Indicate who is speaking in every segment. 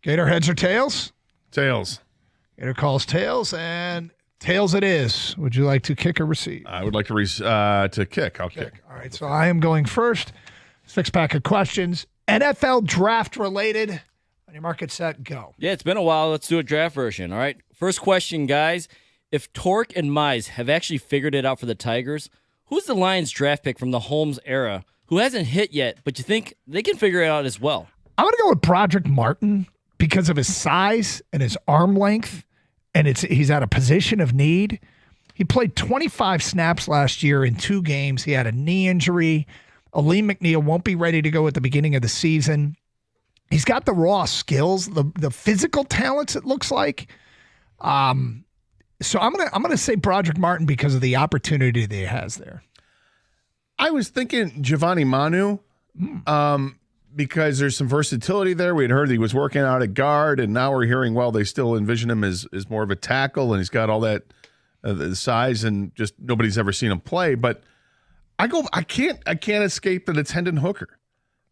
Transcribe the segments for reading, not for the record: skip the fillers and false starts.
Speaker 1: Gator, heads or tails?
Speaker 2: Tails.
Speaker 1: Gator calls tails, and tails it is. Would you like to kick or receive?
Speaker 2: I would like to kick. I'll kick.
Speaker 1: All right, so I am going first. 6-pack of questions. NFL draft related. On your market set, go.
Speaker 3: Yeah, it's been a while. Let's do a draft version. All right. First question, guys. If Torque and Mize have actually figured it out for the Tigers, who's the Lions draft pick from the Holmes era who hasn't hit yet, but you think they can figure it out as well?
Speaker 1: I'm going to go with Broderick Martin because of his size and his arm length, and he's at a position of need. He played 25 snaps last year in 2 games. He had a knee injury. Aleem McNeil won't be ready to go at the beginning of the season. He's got the raw skills, the physical talents, it looks like. So I'm gonna say Broderick Martin because of the opportunity that he has there.
Speaker 2: I was thinking Giovanni Manu, because there's some versatility there. We had heard he was working out at guard, and now we're hearing, well, they still envision him as more of a tackle, and he's got all that the size, and just nobody's ever seen him play. But I can't escape that it's Hendon Hooker.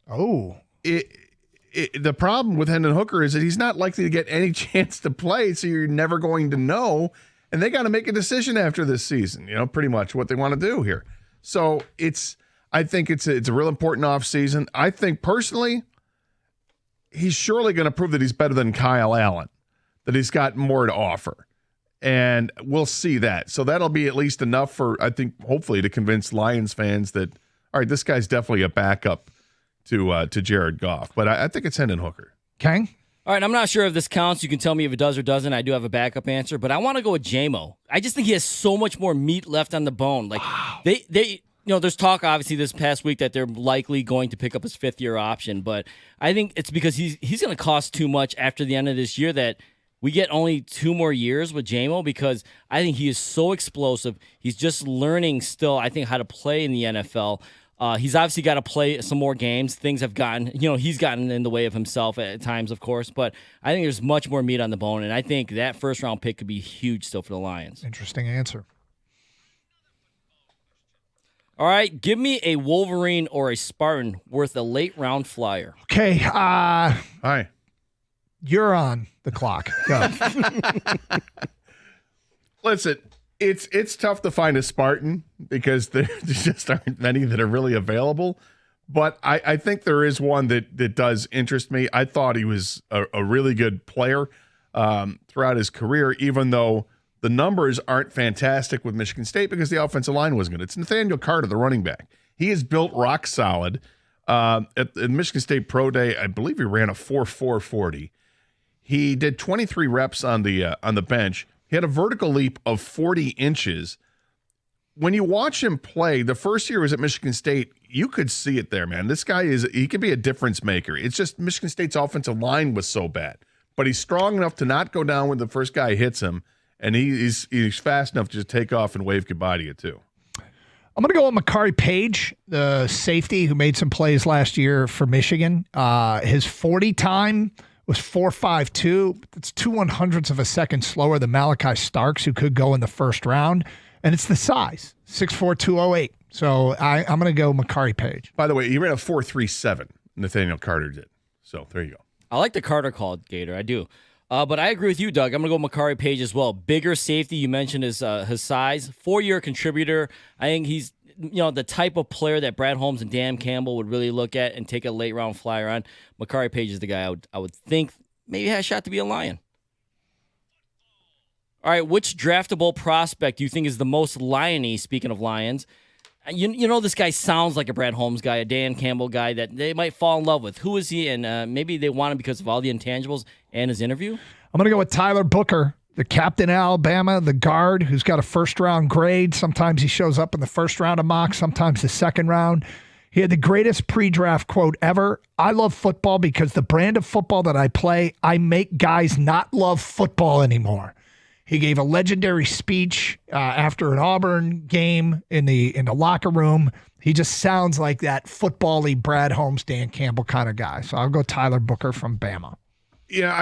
Speaker 1: Oh,
Speaker 2: the problem with Hendon Hooker is that he's not likely to get any chance to play, so you're never going to know. And they got to make a decision after this season, pretty much what they want to do here. So I think it's a real important offseason. I think personally, he's surely going to prove that he's better than Kyle Allen, that he's got more to offer. And we'll see that. So that'll be at least enough for, I think, hopefully to convince Lions fans that, all right, this guy's definitely a backup to Jared Goff. But I think it's Hendon Hooker.
Speaker 1: Kang?
Speaker 3: All right, I'm not sure if this counts. You can tell me if it does or doesn't. I do have a backup answer, but I want to go with JMO. I just think he has so much more meat left on the bone. Like they there's talk obviously this past week that they're likely going to pick up his 5th-year option, but I think it's because he's going to cost too much after the end of this year that we get only 2 more years with JMO because I think he is so explosive. He's just learning still, I think, how to play in the NFL. He's obviously got to play some more games. Things have gotten, he's gotten in the way of himself at times, of course, but I think there's much more meat on the bone, and I think that first-round pick could be huge still for the Lions.
Speaker 1: Interesting answer.
Speaker 3: All right, give me a Wolverine or a Spartan worth a late-round flyer.
Speaker 1: Okay.
Speaker 2: Hi.
Speaker 1: You're on the clock. Go.
Speaker 2: Listen, it's tough to find a Spartan because there just aren't many that are really available. But I think there is one that does interest me. I thought he was a really good player throughout his career, even though the numbers aren't fantastic with Michigan State because the offensive line wasn't good. It's Nathaniel Carter, the running back. He is built rock solid. At the Michigan State Pro Day, I believe he ran a 4.440. He did 23 reps on the bench. He had a vertical leap of 40 inches. When you watch him play, the first year he was at Michigan State, you could see it there, man. This guy he could be a difference maker. It's just Michigan State's offensive line was so bad. But he's strong enough to not go down when the first guy hits him, and he's fast enough to just take off and wave goodbye to you, too.
Speaker 1: I'm going to go with Makari Page, the safety who made some plays last year for Michigan. His 40 time was 4.52. It's 2/100ths of a second slower than Malachi Starks, who could go in the first round. And it's the size, 6'4", 208. So I'm going to go Makari Page.
Speaker 2: By the way, he ran a 4.37, Nathaniel Carter did. So there you go.
Speaker 3: I like the Carter call, Gator. I do. But I agree with you, Doug. I'm going to go Makari Page as well. Bigger safety. You mentioned his size. 4-year contributor. I think he's the type of player that Brad Holmes and Dan Campbell would really look at and take a late-round flyer on. Makari Page is the guy I would think maybe has a shot to be a Lion. All right, which draftable prospect do you think is the most Lion-y, speaking of Lions? This guy sounds like a Brad Holmes guy, a Dan Campbell guy that they might fall in love with. Who is he? And maybe they want him because of all the intangibles and his interview?
Speaker 1: I'm going to go with Tyler Booker, the captain of Alabama, the guard who's got a first-round grade. Sometimes he shows up in the first round of mock, sometimes the second round. He had the greatest pre-draft quote ever. I love football because the brand of football that I play, I make guys not love football anymore. He gave a legendary speech after an Auburn game in the locker room. He just sounds like that football-y Brad Holmes, Dan Campbell kind of guy. So I'll go Tyler Booker from Bama.
Speaker 2: Yeah,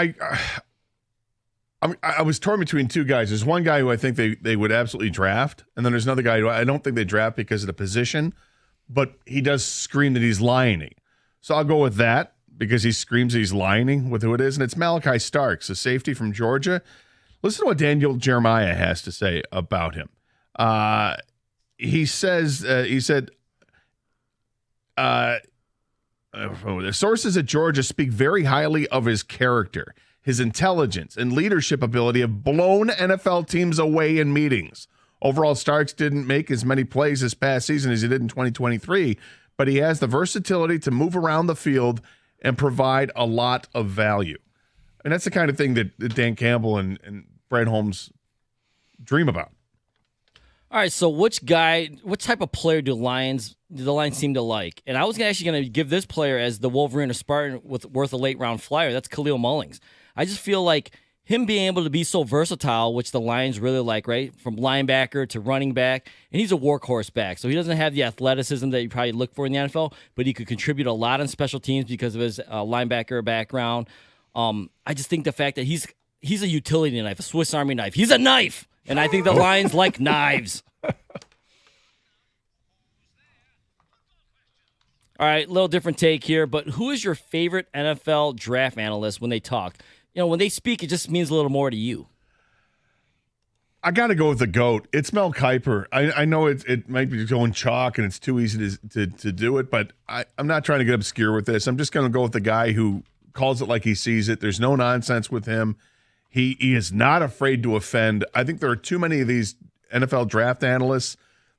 Speaker 2: I was torn between 2 guys. There's one guy who I think they would absolutely draft, and then there's another guy who I don't think they draft because of the position, but he does scream that he's Lion-y. So I'll go with that. because he screams he's lying with who it is, and it's Malachi Starks, a safety from Georgia. Listen to what Daniel Jeremiah has to say about him. He said, the sources at Georgia speak very highly of his character. His intelligence and leadership ability have blown NFL teams away in meetings. Overall, Starks didn't make as many plays this past season as he did in 2023, but he has the versatility to move around the field and provide a lot of value. And that's the kind of thing that Dan Campbell and Brad Holmes dream about.
Speaker 3: All right, so what type of player do the Lions seem to like? And I was actually going to give this player as the Wolverine or Spartan worth a late-round flyer. That's Khalil Mullings. I just feel like him being able to be so versatile, which the Lions really like, right? From linebacker to running back, and he's a workhorse back. So he doesn't have the athleticism that you probably look for in the NFL, but he could contribute a lot on special teams because of his linebacker background. I just think the fact that he's a utility knife, a Swiss Army knife. He's a knife, and I think the Lions like knives. All right, little different take here, but who is your favorite NFL draft analyst when they talk? You know, when they speak, it just means a little more to you.
Speaker 2: I got to go with the GOAT. It's Mel Kiper. I know it might be going chalk and it's too easy to do it, but I'm not trying to get obscure with this. I'm just going to go with the guy who calls it like he sees it. There's no nonsense with him. He is not afraid to offend. I think there are too many of these NFL draft analysts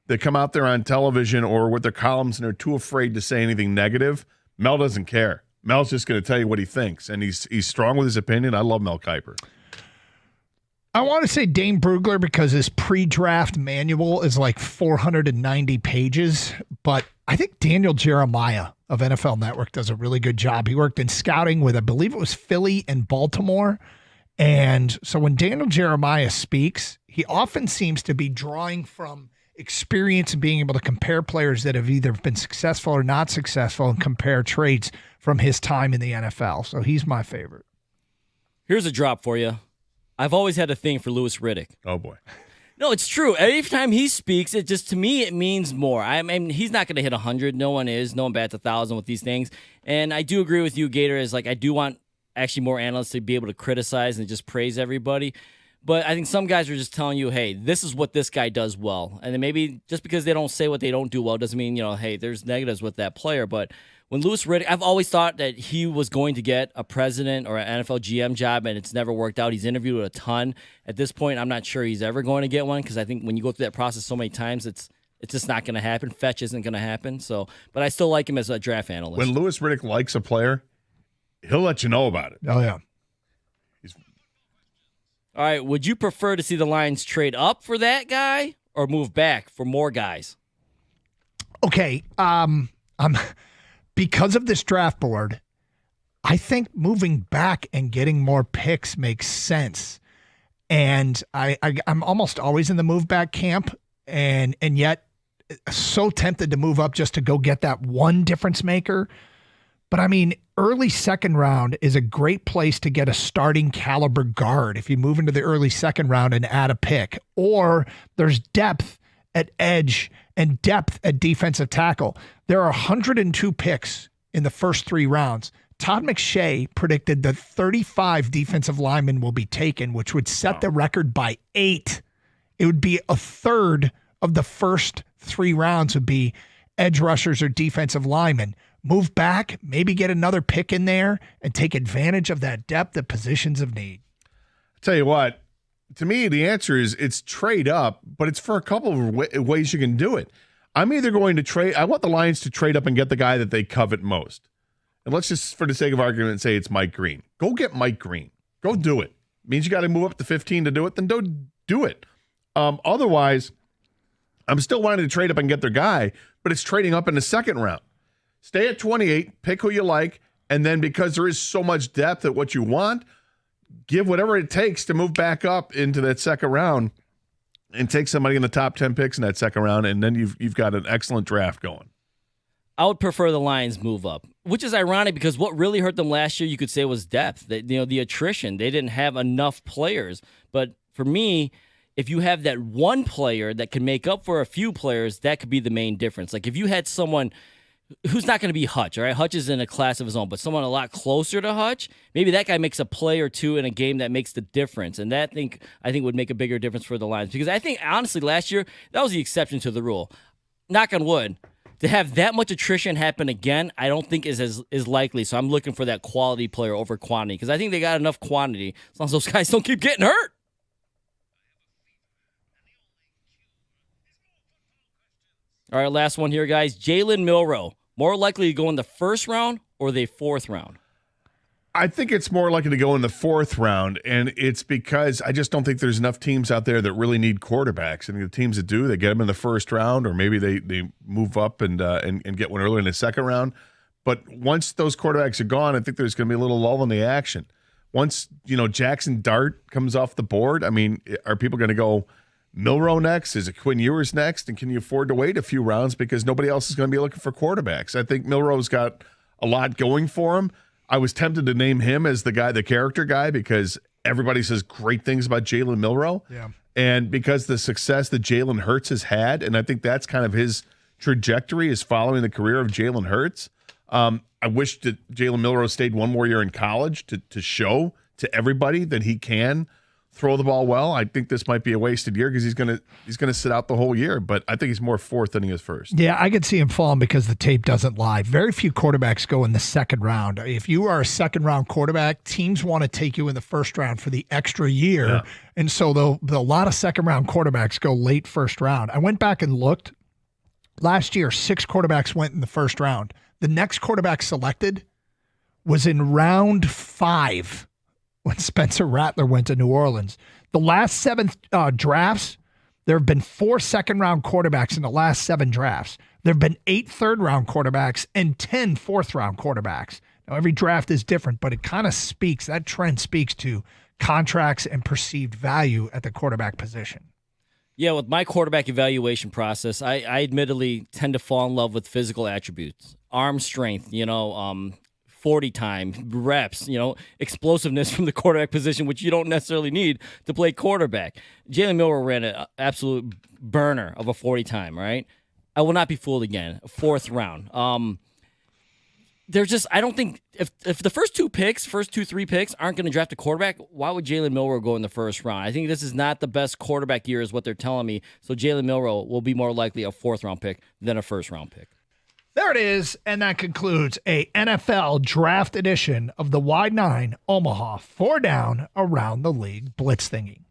Speaker 2: that come out there on television or with their columns and they're too afraid to say anything negative. Mel doesn't care. Mel's just going to tell you what he thinks, and he's strong with his opinion. I love Mel Kiper.
Speaker 1: I want to say Dane Brugler because his pre-draft manual is like 490 pages, but I think Daniel Jeremiah of NFL Network does a really good job. He worked in scouting with, I believe it was Philly and Baltimore, and so when Daniel Jeremiah speaks, he often seems to be drawing from experience and being able to compare players that have either been successful or not successful and compare traits from his time in the NFL. So he's my favorite.
Speaker 3: Here's a drop for you. I've always had a thing for Louis Riddick.
Speaker 2: Oh, boy.
Speaker 3: No, it's true. Every time he speaks, it just, to me, it means more. I mean, he's not going to hit 100. No one is. No one bats 1,000 with these things. And I do agree with you, Gator, is like I do want actually more analysts to be able to criticize and just praise everybody. But I think some guys are just telling you, hey, this is what this guy does well. And then maybe just because they don't say what they don't do well doesn't mean, hey, there's negatives with that player. But when Louis Riddick, I've always thought that he was going to get a president or an NFL GM job, and it's never worked out. He's interviewed a ton. At this point, I'm not sure he's ever going to get one because I think when you go through that process so many times, it's just not going to happen. Fetch isn't going to happen. So, but I still like him as a draft analyst.
Speaker 2: When Louis Riddick likes a player, he'll let you know about it.
Speaker 1: Oh, yeah.
Speaker 3: All right, would you prefer to see the Lions trade up for that guy or move back for more guys?
Speaker 1: Okay, because of this draft board, I think moving back and getting more picks makes sense. And I'm almost always in the move back camp, and yet so tempted to move up just to go get that one difference maker. But I mean, early second round is a great place to get a starting caliber guard if you move into the early second round and add a pick. Or there's depth at edge and depth at defensive tackle. There are 102 picks in the first 3 rounds. Todd McShay predicted that 35 defensive linemen will be taken, which would set the record by 8. It would be a third of the first 3 rounds would be edge rushers or defensive linemen. Move back, maybe get another pick in there and take advantage of that depth at positions of need.
Speaker 2: I'll tell you what, to me, the answer is it's trade up, but it's for a couple of ways you can do it. I'm either going to trade, I want the Lions to trade up and get the guy that they covet most. And let's just, for the sake of argument, say it's Mike Green. Go get Mike Green. Go do it. Means you got to move up to 15 to do it, then don't do it. Otherwise, I'm still wanting to trade up and get their guy, but it's trading up in the second round. Stay at 28, pick who you like, and then because there is so much depth at what you want, give whatever it takes to move back up into that second round and take somebody in the top 10 picks in that second round, and then you've got an excellent draft going.
Speaker 3: I would prefer the Lions move up, which is ironic because what really hurt them last year, you could say, was depth. The attrition. They didn't have enough players. But for me, if you have that one player that can make up for a few players, that could be the main difference. Like if you had someone who's not going to be Hutch, all right? Hutch is in a class of his own, but someone a lot closer to Hutch, maybe that guy makes a play or two in a game that makes the difference, and that I think would make a bigger difference for the Lions, because I think, honestly, last year, that was the exception to the rule. Knock on wood. To have that much attrition happen again, I don't think is likely, so I'm looking for that quality player over quantity, because I think they got enough quantity, as long as those guys don't keep getting hurt. All right, last one here, guys. Jaylen Milroe, more likely to go in the first round or the fourth round?
Speaker 2: I think it's more likely to go in the fourth round, and it's because I just don't think there's enough teams out there that really need quarterbacks. I think the teams that do, they get them in the first round, or maybe they move up and get one early in the second round. But once those quarterbacks are gone, I think there's going to be a little lull in the action. Once, Jackson Dart comes off the board, I mean, are people going to go Milroe next? Is it Quinn Ewers next? And can you afford to wait a few rounds because nobody else is going to be looking for quarterbacks? I think Milroe's got a lot going for him. I was tempted to name him as the character guy, because everybody says great things about Jaylen Milroe.
Speaker 1: Yeah.
Speaker 2: And because the success that Jalen Hurts has had, and I think that's kind of his trajectory, is following the career of Jalen Hurts. I wish that Jaylen Milroe stayed one more year in college to show to everybody that he can throw the ball well. I think this might be a wasted year because he's gonna sit out the whole year. But I think he's more fourth than he is first.
Speaker 1: Yeah, I could see him falling because the tape doesn't lie. Very few quarterbacks go in the second round. If you are a second round quarterback, teams want to take you in the first round for the extra year. Yeah. And so a lot of second round quarterbacks go late first round. I went back and looked. Last year, 6 quarterbacks went in the first round. The next quarterback selected was in round 5. When Spencer Rattler went to New Orleans. The last 7 drafts, there have been 4 second-round quarterbacks in the last 7 drafts. There have been 8 third-round quarterbacks and 10 fourth-round quarterbacks. Now, every draft is different, but it kind of speaks, that trend speaks to contracts and perceived value at the quarterback position.
Speaker 3: Yeah, with my quarterback evaluation process, I admittedly tend to fall in love with physical attributes. Arm strength, 40 time, reps, explosiveness from the quarterback position, which you don't necessarily need to play quarterback. Jaylen Milroe ran an absolute burner of a 40 time, right? I will not be fooled again. 4th round. I don't think, if the first 2, 3 picks aren't going to draft a quarterback, why would Jaylen Milroe go in the first round? I think this is not the best quarterback year is what they're telling me. So Jaylen Milroe will be more likely a 4th round pick than a first round pick.
Speaker 1: There it is, and that concludes a NFL draft edition of the Wide 9 Omaha 4 Down Around the League Blitz Thingy.